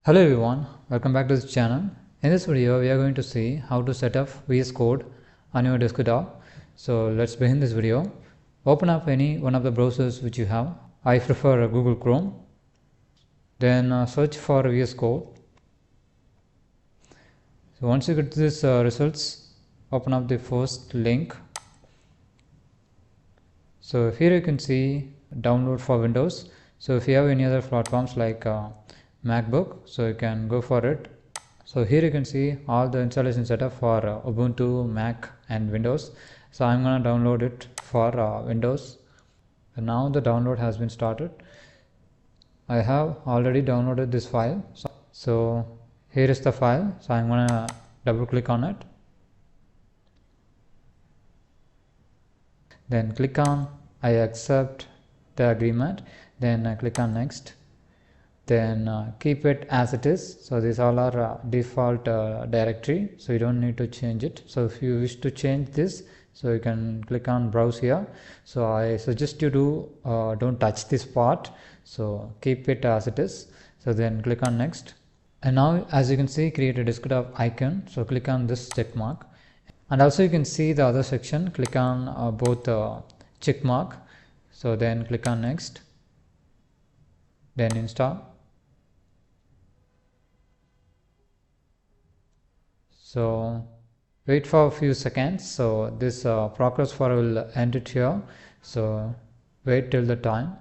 Hello everyone, welcome back to this channel. In this video we are going to see how to set up VS Code on your desktop. So let's begin this video. Open up any one of the browsers which you have. I prefer Google Chrome. Then search for VS Code. So once you get this results, open up the first link. So here you can see download for Windows. So if you have any other platforms like MacBook, so you can go for it. So here you can see all the installation setup for Ubuntu, Mac and Windows. So I'm gonna download it for Windows. And now the download has been started. I have already downloaded this file. So here is the file. So I'm gonna double click on it. Then click on I accept the agreement. Then click on next. Then keep it as it is. So these all are default directory, so you don't need to change it. So if you wish to change this, so you can click on browse here. So I suggest you don't touch this part, so keep it as it is. So then click on next, and now as you can see, create a desktop icon. So click on this check mark, and also you can see the other section. Click on both check mark. So then click on next, then install. So wait for a few seconds. So this progress file will end it here. So wait till the time.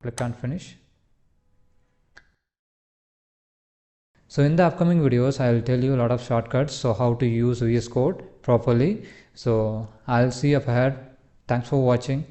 Click on finish. So in the upcoming videos, I will tell you a lot of shortcuts. So how to use VS Code properly. So I'll see you up ahead. Thanks for watching.